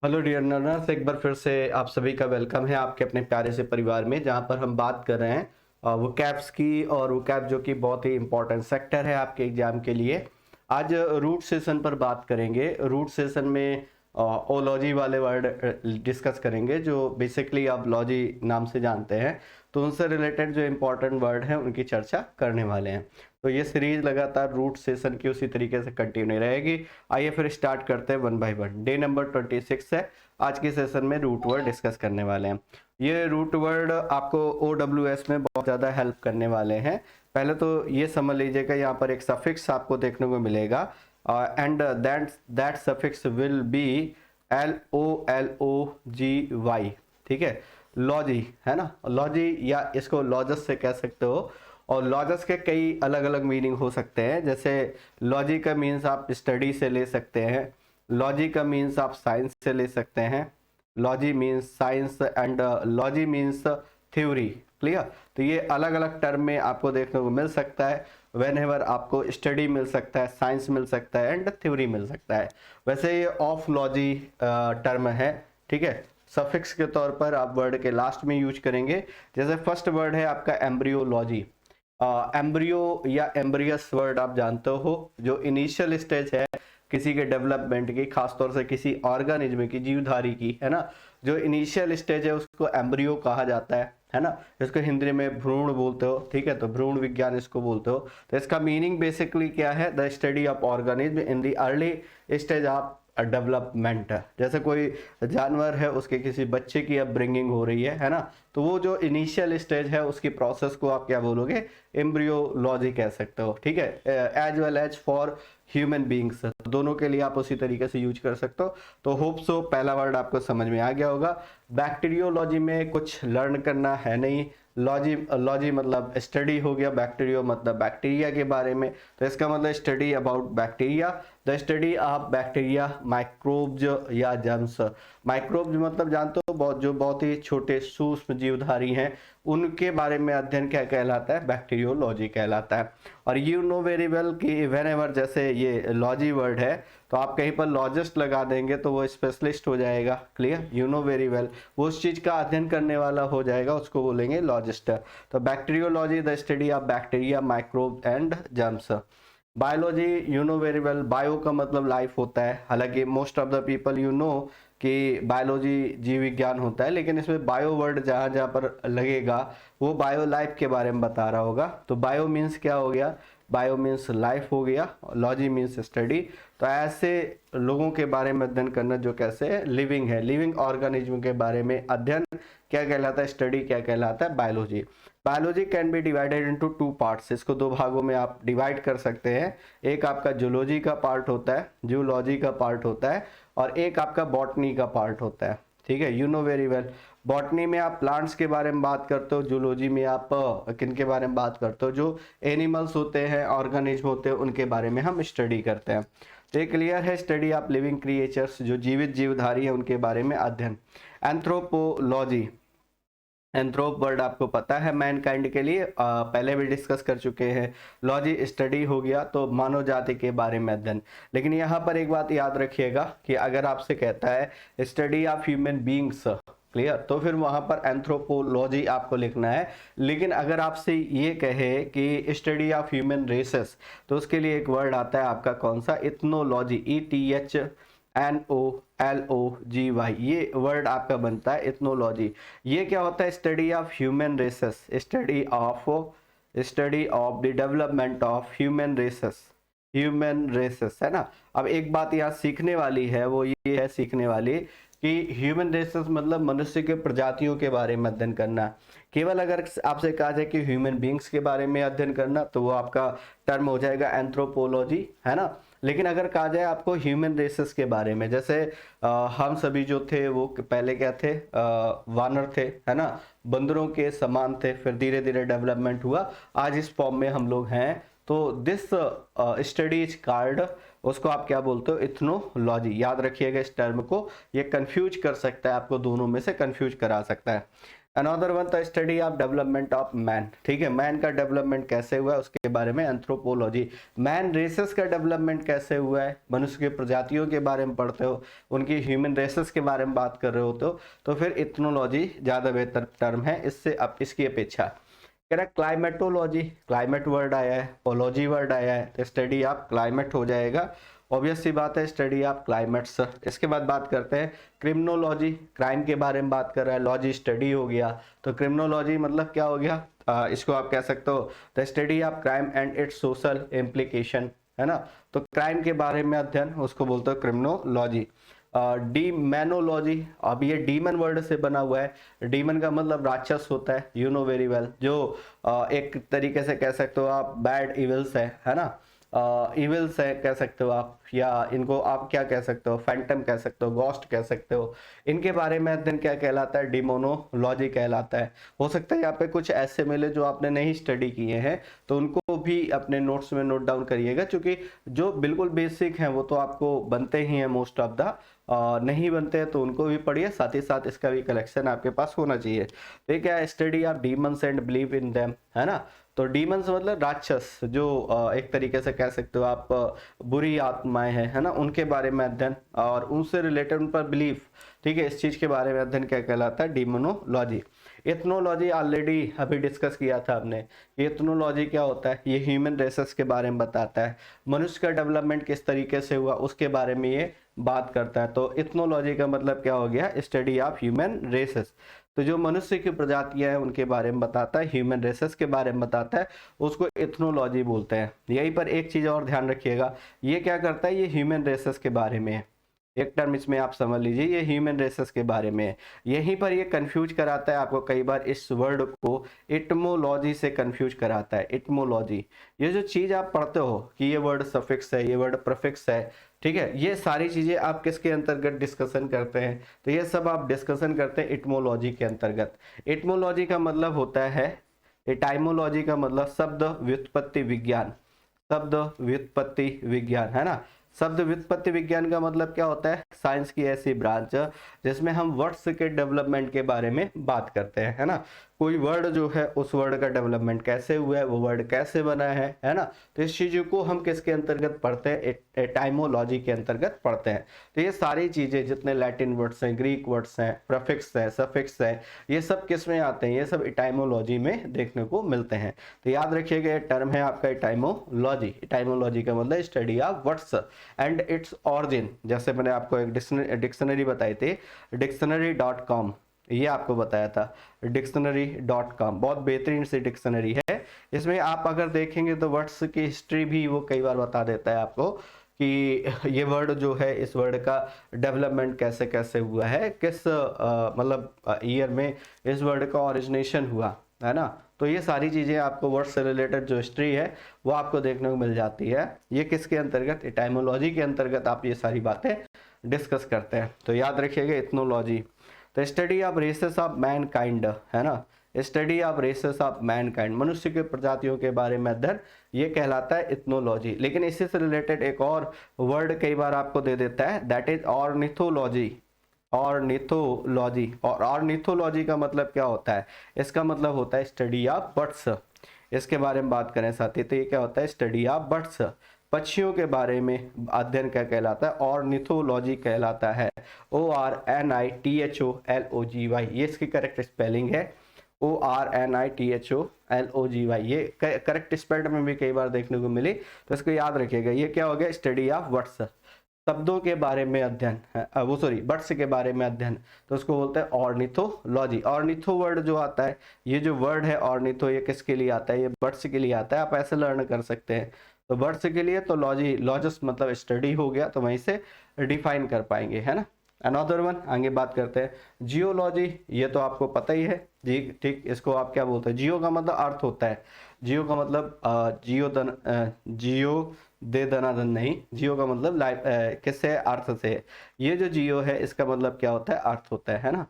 Hello dear learners, एक बार फिर से आप सभी का वेलकम है आपके अपने प्यारे से परिवार में, जहां पर हम बात कर रहे हैं वो कैप्स की। और वो कैप जो कि बहुत ही इंपॉर्टेंट सेक्टर है आपके एग्जाम के लिए। आज रूट सेशन पर बात करेंगे। रूट सेशन में ओलॉजी वाले वर्ड डिस्कस करेंगे, जो बेसिकली आप लॉजी नाम से जानते हैं। तो उनसे रिलेटेड जो इंपॉर्टेंट वर्ड हैं उनकी चर्चा करने वाले हैं। तो ये सीरीज लगातार रूट सेशन की उसी तरीके से कंटिन्यू रहेगी। आइए फिर स्टार्ट करते हैं one by one. Day number 26 है। आज के सेशन में रूट वर्ड डिस्कस करने वाले हैं। ये रूट वर्ड आपको OWS में बहुत ज़्यादा हेल्प करने वाले हैं। पहले तो ये समझ लीजिएगा, यहाँ पर एक सफिक्स आपको देखने को मिलेगा and that suffix will be LOLOGY। ठीक है, लॉजी है ना, लॉजी या इसको लॉजस से कह सकते हो। और लॉजस के कई अलग अलग मीनिंग हो सकते हैं। जैसे लॉजी का मीन्स आप स्टडी से ले सकते हैं, लॉजी का मीन्स आप साइंस से ले सकते हैं। Logy means science and logy means theory. Clear? तो ये अलग अलग टर्म में आपको देखने को मिल सकता है। वेन एवर आपको स्टडी मिल सकता है, साइंस मिल सकता है एंड थ्योरी मिल सकता है। वैसे ये ऑफ लॉजी टर्म है। ठीक है, सफिक्स के तौर पर आप वर्ड के लास्ट में यूज करेंगे। जैसे फर्स्ट वर्ड है आपका एम्ब्रियोलॉजी। एम्ब्रियो या एम्ब्रियस वर्ड आप जानते हो, जो इनिशियल स्टेज है किसी के डेवलपमेंट की, खासतौर से किसी ऑर्गेनिज्म की, जीवधारी की, है ना। जो इनिशियल स्टेज है उसको एम्ब्रियो कहा जाता है ना। इसको हिंदी में भ्रूण बोलते हो। ठीक है, तो भ्रूण विज्ञान इसको बोलते हो। तो इसका मीनिंग बेसिकली क्या है? The study of organism in the early stage of development. जैसे कोई जानवर है, उसके किसी बच्चे की अपब्रिंगिंग हो रही है ना। तो वो जो इनिशियल स्टेज है उसकी प्रोसेस को आप क्या बोलोगे? एम्ब्रियोलॉजी कह सकते हो। ठीक है, as well as for human beings, दोनों के लिए आप उसी तरीके से यूज कर सकते हो। तो होप सो पहला वर्ड आपको समझ में आ गया होगा। बैक्टीरियोलॉजी में कुछ लर्न करना है नहीं। लॉजी लॉजी मतलब स्टडी हो गया, बैक्टीरियो मतलब बैक्टीरिया के बारे में। तो इसका मतलब study about bacteria, the study of bacteria, microbes या जर्म्स। माइक्रोब्स मतलब जानते हो, जो बहुत ही छोटे सूक्ष्म जीवधारी हैं, उनके बारे में अध्ययन क्या कहलाता है? बैक्टीरियोलॉजी कहलाता है। और यू नो वेरी वेल कि वेन एवर, जैसे ये लॉजी वर्ड है, तो आप कहीं पर लॉजिस्ट लगा देंगे तो वो स्पेशलिस्ट हो जाएगा। Clear? You know very well, वो उस चीज का अध्ययन करने वाला हो जाएगा, उसको बोलेंगे लॉजिस्ट। तो bacteriology the study of bacteria, microbe and germs. Biology you know very well, bio का मतलब लाइफ होता है। हालांकि most of the people you know कि बायोलॉजी जीव विज्ञान होता है, लेकिन इसमें बायो वर्ड जहाँ जहाँ पर लगेगा वो बायो लाइफ के बारे में बता रहा होगा। तो बायो मीन्स क्या हो गया? बायो मीन्स लाइफ हो गया, लॉजी मीन्स स्टडी। तो ऐसे लोगों के बारे में अध्ययन करना जो कैसे है, लिविंग है, लिविंग ऑर्गेनिज्म के बारे में अध्ययन क्या कहलाता है? स्टडी क्या कहलाता है? Biology. Biology can be divided into two parts. इसको दो भागों में आप डिवाइड कर सकते हैं। एक आपका जूलॉजी का पार्ट होता है, जूलॉजी का पार्ट होता है, और एक आपका बॉटनी का पार्ट होता है। ठीक है, you know very well. Botany में आप प्लांट्स के बारे में बात करते हो, जूलॉजी में आप किन के बारे में बात करते हो? जो एनिमल्स होते हैं, ऑर्गेनिज्म होते हैं, उनके बारे में हम स्टडी करते हैं। तो ये क्लियर है, स्टडी ऑफ लिविंग क्रिएचर्स, जो जीवित जीवधारी है उनके बारे में अध्ययन। एंथ्रोपोलॉजी, एंथ्रोप वर्ड आपको पता है मैनकाइंड के लिए, पहले भी डिस्कस कर चुके हैं। लॉजी स्टडी हो गया, तो मानव जाति के बारे में अध्ययन। लेकिन यहाँ पर एक बात याद रखिएगा कि अगर आपसे कहता है study of human beings, clear, तो फिर वहां पर एंथ्रोपोलॉजी आपको लिखना है। लेकिन अगर आपसे ये कहे कि स्टडी ऑफ ह्यूमन रेसेस, तो उसके लिए एक वर्ड आता है आपका कौन सा? इथनोलॉजी, ETHNOLOGY, ये वर्ड आपका बनता है इथनोलॉजी। ये क्या होता है? Study of human races, study of the development of human races, human races, है ना। अब एक बात यहाँ सीखने वाली है, वो ये है सीखने वाली कि ह्यूमन रेसेस मतलब मनुष्य के प्रजातियों के बारे में अध्ययन करना। केवल अगर आपसे कहा जाए कि ह्यूमन बींग्स के बारे में अध्ययन करना, तो वो आपका टर्म हो जाएगा एंथ्रोपोलॉजी, है ना। लेकिन अगर कहा जाए आपको ह्यूमन रेसेस के बारे में, जैसे हम सभी जो थे वो पहले क्या थे? वानर थे, है ना, बंदरों के समान थे, फिर धीरे धीरे डेवलपमेंट हुआ, आज इस फॉर्म में हम लोग हैं। तो दिस स्टडी इज कॉल्ड, उसको आप क्या बोलते हो? इथनोलॉजी। याद रखिएगा इस टर्म को, ये कंफ्यूज कर सकता है आपको, दोनों में से कंफ्यूज करा सकता है। Another one the study of development of man, ठीक है, मैन का डेवलपमेंट कैसे हुआ है उसके बारे में एंथ्रोपोलॉजी। मैन रेसेस का डेवलपमेंट कैसे हुआ है, मनुष्य की प्रजातियों के बारे में पढ़ते हो, उनकी ह्यूमन रेसेस के बारे में बात कर रहे हो तो फिर इथनोलॉजी ज़्यादा बेहतर टर्म है इससे अब इसकी अपेक्षा। कह रहा है क्लाइमेटोलॉजी, क्लाइमेट वर्ड आया है, ओलॉजी वर्ड आया है, तो स्टडी ऑफ क्लाइमेट हो जाएगा, ऑब्वियस सी बात है, स्टडी ऑफ क्लाइमेट्स। इसके बाद बात करते हैं क्रिमिनोलॉजी, क्राइम के बारे में बात कर रहा है, लॉजी स्टडी हो गया, तो क्रिमिनोलॉजी मतलब क्या हो गया, इसको आप कह सकते हो the study of crime and it's social implication, है ना, तो क्राइम के बारे में अध्ययन उसको बोलते हो क्रिमिनोलॉजी। डीमैनोलॉजी, अब ये डीमन वर्ड से बना हुआ है, डीमन का मतलब राक्षस होता है, यू नो वेरी वेल, जो एक तरीके से कह सकते हो आप बैड इविल्स है ना, इविल्स है कह सकते हो आप, या इनको आप क्या कह सकते हो, फैंटम कह सकते हो, गॉस्ट कह सकते हो, इनके बारे में अध्ययन क्या कहलाता है, डिमोनोलॉजी कहलाता है। हो सकता है यहाँ पे कुछ ऐसे मिले जो आपने नहीं स्टडी किए हैं तो उनको भी अपने नोट्स में नोट डाउन करिएगा, क्योंकि जो बिल्कुल बेसिक हैं वो तो आपको बनते ही हैं मोस्ट ऑफ द, नहीं बनते हैं तो उनको भी पढ़िए, साथ ही साथ इसका भी कलेक्शन आपके पास होना चाहिए। तो ये क्या है, study of demons and believe in them, है ना, तो डीमंस मतलब राक्षस, जो एक तरीके से कह सकते हो आप बुरी आत्माएं हैं, है ना, उनके बारे में अध्ययन और उनसे रिलेटेड उन पर बिलीफ, ठीक है, इस चीज के बारे में अध्ययन क्या कहलाता है, डीमोनोलॉजी। इथनोलॉजी ऑलरेडी अभी डिस्कस किया था हमने, इथनोलॉजी क्या होता है, ये ह्यूमन रेसेस के बारे में बताता है, मनुष्य का डेवलपमेंट किस तरीके से हुआ उसके बारे में ये बात करता है। तो इथनोलॉजी का मतलब क्या हो गया, स्टडी ऑफ ह्यूमन रेसेस, तो जो मनुष्य की प्रजातियां हैं उनके बारे में बताता है, ह्यूमन रेसेस के बारे में बताता है, उसको इथनोलॉजी बोलते हैं। यहीं पर एक चीज और ध्यान रखिएगा, ये क्या करता है, ये ह्यूमन रेसेस के बारे में है, एक टर्म इसमें आप समझ लीजिए, ये ह्यूमन रेसेस के बारे में है। यहीं पर ये कंफ्यूज कराता है आपको कई बार, इस वर्ड को इटमोलॉजी से कंफ्यूज कराता है, इटमोलॉजी, ये जो चीज आप पढ़ते हो कि ये वर्ड सफिक्स है, ये वर्ड प्रीफिक्स है, ठीक है, ये सारी चीजें आप किसके अंतर्गत डिस्कशन करते हैं, तो ये सब आप डिस्कशन करते हैं इटमोलॉजी के अंतर्गत। इटमोलॉजी का मतलब होता है, एटाइमोलॉजी का मतलब शब्द व्युत्पत्ति विज्ञान, शब्द व्युत्पत्ति विज्ञान, है ना, शब्द व्युत्पत्ति विज्ञान का मतलब क्या होता है, साइंस की ऐसी ब्रांच जिसमें हम वर्ड्स के डेवलपमेंट के बारे में बात करते हैं, है ना, कोई वर्ड जो है उस वर्ड का डेवलपमेंट कैसे हुआ है, वो वर्ड कैसे बना है ना, तो इस चीज को हम किसके अंतर्गत पढ़ते हैं, एटाइमोलॉजी के अंतर्गत पढ़ते हैं। तो ये सारी चीजें जितने लैटिन वर्ड्स हैं, ग्रीक वर्ड्स हैं, प्रीफिक्स है, सफिक्स है, ये सब किस में आते हैं, ये सब एटाइमोलॉजी में देखने को मिलते हैं। तो याद रखिएगा ये टर्म है आपका एटाइमोलॉजी, एटाइमोलॉजी का मतलब study of words and its origin, जैसे मैंने आपको एक डिक्शनरी बताई थी, डिक्शनरी.com, ये आपको बताया था, डिक्शनरी.com बहुत बेहतरीन सी डिक्शनरी है, इसमें आप अगर देखेंगे तो वर्ड्स की हिस्ट्री भी वो कई बार बता देता है आपको कि ये वर्ड जो है, इस वर्ड का डेवलपमेंट कैसे कैसे हुआ है, किस मतलब ईयर में इस वर्ड का ओरिजिनेशन हुआ, है ना, तो ये सारी चीजें आपको वर्ड से रिलेटेड जो हिस्ट्री है वो आपको देखने को मिल जाती है। ये किसके अंतर्गत, एटाइमोलॉजी के अंतर्गत आप ये सारी बातें डिस्कस करते हैं। तो याद रखिएगा इथनोलॉजी, तो study of races of mankind, है ना, study of races of mankind, मनुष्य के प्रजातियों के बारे में अध्ययन, ये कहलाता है इथनोलॉजी। लेकिन इसी से रिलेटेड एक और वर्ड कई बार आपको दे देता है, दैट इज ऑर्निथोलॉजी, ऑर्निथोलॉजी, और ऑर्निथोलॉजी का मतलब क्या होता है, इसका मतलब होता है स्टडी ऑफ बर्ड्स, इसके बारे में बात करें साथी तो ये क्या होता है, स्टडी ऑफ बर्ड्स, पक्षियों के बारे में अध्ययन क्या कहलाता है, ऑर्निथोलॉजी कहलाता है, ORNITHOLOGY, ये इसकी करेक्ट स्पेलिंग है, ORNITHOLOGY, ये करेक्ट स्पेल्ड में भी कई बार देखने को मिली, तो इसको याद रखिएगा। ये क्या हो गया, स्टडी ऑफ वर्ड्स, शब्दों के बारे में अध्ययन, वो सॉरी बर्ड्स के बारे में अध्ययन, तो उसको बोलते हैं ऑर्निथोलॉजी। ऑर्निथो वर्ड जो आता है, ये जो वर्ड है ऑर्निथो, ये किसके लिए आता है, ये बर्ड्स के लिए आता है, आप ऐसे लर्न कर सकते हैं। तो बर्ड्स के लिए तो लॉजी, लॉजस मतलब स्टडी हो गया, तो वहीं से डिफाइन कर पाएंगे, है ना। अनदर वन, आगे बात करते हैं जियोलॉजी, ये तो आपको पता ही है जी, ठीक, इसको आप क्या बोलते हैं, जियो का मतलब अर्थ होता है, जियो का मतलब जियो दे दनादन नहीं, जियो का मतलब लाइफ किससे, अर्थ से, ये जो जियो है इसका मतलब क्या होता है, अर्थ होता है ना।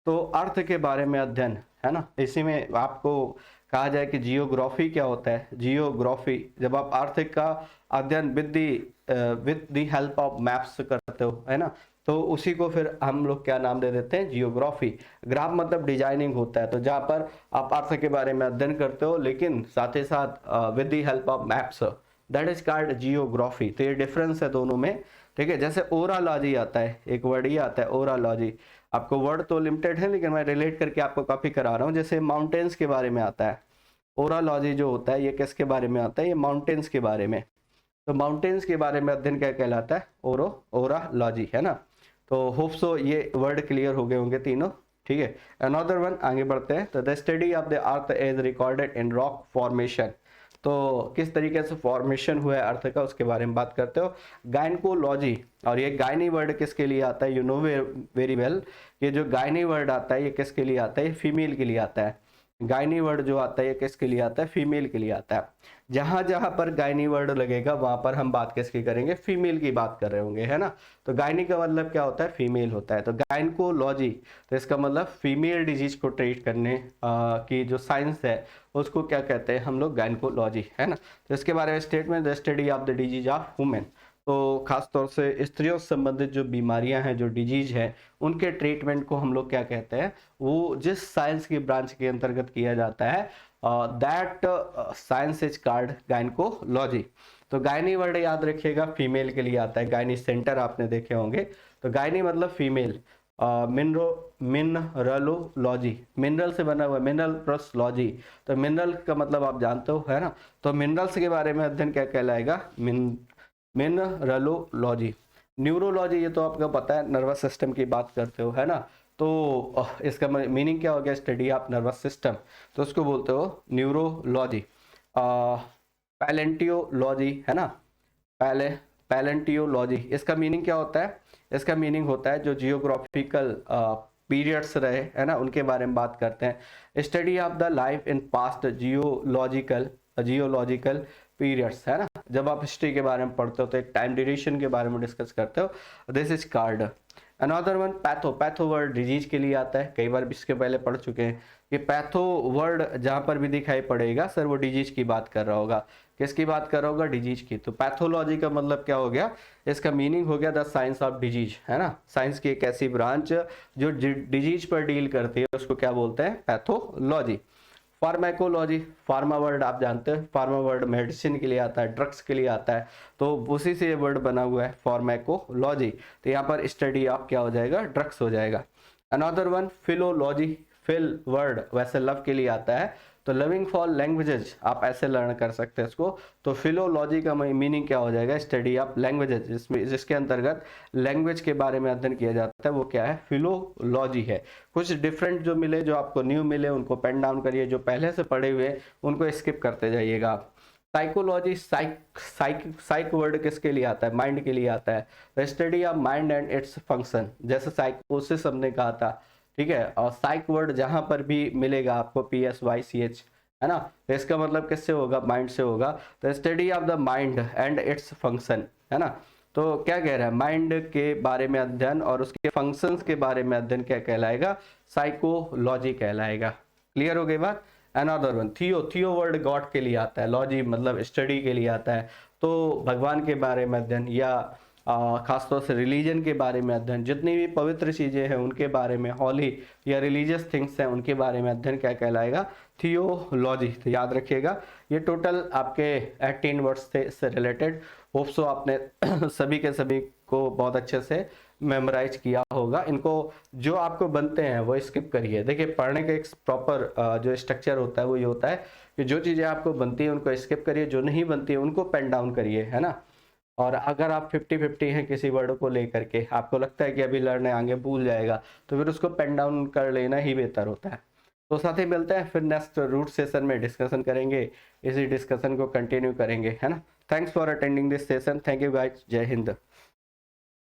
तो अर्थ के बारे में अध्ययन, है ना। इसी में आपको कहा जाए कि जियोग्राफी क्या होता है। जियोग्राफी जब आप अर्थ का अध्ययन with the help of maps करते हो, है ना, तो उसी को फिर हम लोग क्या नाम दे देते हैं, जियोग्राफी। ग्राफ मतलब डिजाइनिंग होता है, तो जहाँ पर आप अर्थ के बारे में अध्ययन करते हो लेकिन साथ ही साथ with the help of maps, that is called geography. तो ये डिफरेंस है दोनों में, ठीक है। जैसे ओरालॉजी आता है, एक वर्ड ही आता है ओरालॉजी। आपको वर्ड तो लिमिटेड है लेकिन मैं रिलेट करके आपको काफी करा रहा हूँ। जैसे माउंटेन्स के बारे में आता है ओरालॉजी जो होता है, ये किसके बारे में आता है, ये माउंटेन्स के बारे में। तो माउंटेन्स के बारे में अध्ययन क्या कहलाता है, ओरालॉजी, है ना। तो होप सो ये वर्ड क्लियर हो गए होंगे तीनों, ठीक है। अनदर वन, आगे बढ़ते हैं। तो the study of the earth is recorded in rock formation. तो किस तरीके से फॉर्मेशन हुआ है अर्थ का, उसके बारे में बात करते हो। गायनकोलॉजी, और ये गायनी वर्ड किसके लिए आता है, यू नो वेरी वेल। ये जो गायनी वर्ड आता है ये किसके लिए आता है, ये फीमेल के लिए आता है। गायनी वर्ड जो आता है ये किसके लिए आता है, फीमेल के लिए आता है। जहां जहां पर गायनी वर्ड लगेगा वहां पर हम बात किसकी करेंगे, फीमेल की बात कर रहे होंगे, है ना। तो गायनी का मतलब क्या होता है, फीमेल होता है। तो गायनकोलॉजी, तो इसका मतलब फीमेल डिजीज को ट्रीट करने की जो साइंस है उसको क्या कहते हैं हम लोग, गायनकोलॉजी, है ना। तो इसके बारे में statement, the study of the disease of women. तो खास तौर से स्त्रियों से संबंधित जो बीमारियां हैं, जो डिजीज है, उनके ट्रीटमेंट को हम लोग क्या कहते हैं, वो जिस साइंस की ब्रांच के अंतर्गत किया जाता है that science is called gynaecology. तो गायनी वर्ड याद रखिएगा, फीमेल के लिए आता है। गायनी सेंटर आपने देखे होंगे। तो गायनी मतलब फीमेल। मिनरलोलॉजी, मिनरल से बना हुआ, मिनरल प्लस लॉजी। तो मिनरल का मतलब आप जानते हो, है ना। तो मिनरल्स के बारे में अध्ययन क्या कहलाएगा, मिनरलोलॉजी। न्यूरोलॉजी, ये तो आपको पता है, नर्वस सिस्टम की बात करते हो, है ना। तो इसका मीनिंग क्या हो गया, स्टडी ऑफ नर्वस सिस्टम, तो उसको बोलते हो न्यूरोलॉजी। पैलेंटियोलॉजी, है ना, पैलेंटियोलॉजी, इसका मीनिंग क्या होता है, इसका मीनिंग होता है जो जियोग्राफिकल पीरियड्स रहे, है ना, उनके बारे में बात करते हैं। Study of the life in past geological periods, है ना। जब आप हिस्ट्री के बारे में पढ़ते हो तो एक टाइम ड्यूरेशन के बारे में डिस्कस करते हो, this is called. Another one, patho. Patho word disease के लिए आता है, कई बार इसके पहले पढ़ चुके हैं कि पैथो वर्ड जहां पर भी दिखाई पड़ेगा सर वो डिजीज की बात कर रहा होगा। किसकी बात कर रहा होगा, डिजीज की। तो पैथोलॉजी का मतलब क्या हो गया, इसका मीनिंग हो गया द साइंस ऑफ डिजीज, है ना। साइंस की एक ऐसी ब्रांच जो डिजीज पर डील करती है उसको क्या बोलते हैं, पैथोलॉजी। फार्माकोलॉजी, फार्मा वर्ड आप जानते हैं, फार्मा वर्ड मेडिसिन के लिए आता है, ड्रग्स के लिए आता है, तो उसी से ये वर्ड बना हुआ है फार्माकोलॉजी। तो यहाँ पर स्टडी ऑफ क्या हो जाएगा, ड्रग्स हो जाएगा। Another one, philology. Phil word वैसे लव के लिए आता है, तो लविंग फॉर लैंग्वेजेज आप ऐसे लर्न कर सकते हैं इसको। तो फिलोलॉजी का मीनिंग क्या हो जाएगा, स्टडी ऑफ लैंग्वेजेज, जिसके अंतर्गत लैंग्वेज के बारे में अध्ययन किया जाता है, वो क्या है, फिलोलॉजी है। कुछ डिफरेंट जो मिले, जो आपको न्यू मिले उनको पेन डाउन करिए, जो पहले से पढ़े हुए उनको स्किप करते जाइएगा आप। साइकोलॉजी, साइक वर्ड किसके लिए आता है, माइंड के लिए आता है। Study of mind and its function, जैसे साइकोसिस हमने कहा था, ठीक है। और साइक वर्ड जहां पर भी मिलेगा आपको, PSYCH, है ना, तो इसका मतलब किससे होगा, माइंड से होगा। तो study of the mind and its function, है ना। तो क्या कह रहा है, माइंड के बारे में अध्ययन और उसके फंक्शंस के बारे में अध्ययन क्या कहलाएगा, साइकोलॉजी कहलाएगा। क्लियर हो गई बात। अनदर वन, थियो वर्ड गॉड के लिए आता है, लॉजी मतलब स्टडी के लिए आता है। तो भगवान के बारे में अध्ययन या खासतौर से रिलीजन के बारे में अध्ययन, जितनी भी पवित्र चीज़ें हैं उनके बारे में, हॉली या रिलीजियस थिंग्स हैं उनके बारे में अध्ययन क्या कहलाएगा, थियोलॉजी। तो याद रखिएगा ये टोटल आपके 18 वर्ड्स थे इससे रिलेटेड। होप सो आपने सभी के सभी को बहुत अच्छे से मेमोराइज किया होगा। इनको जो आपको बनते हैं वो स्किप करिए। देखिए पढ़ने का एक प्रॉपर जो स्ट्रक्चर होता है वो ये होता है कि जो चीज़ें आपको बनती हैं उनको स्किप करिए, जो नहीं बनती है उनको पेन डाउन करिए, है ना। और अगर आप 50-50 हैं किसी वर्ड को लेकर के, आपको लगता है कि अभी लर्न है आगे भूल जाएगा, तो फिर उसको पेन डाउन कर लेना ही बेहतर होता है। तो साथ ही मिलते हैं फिर नेक्स्ट रूट सेशन में, डिस्कशन करेंगे, इसी डिस्कशन को कंटिन्यू करेंगे, है ना। Thanks for attending this session, thank you guys, जय हिंद।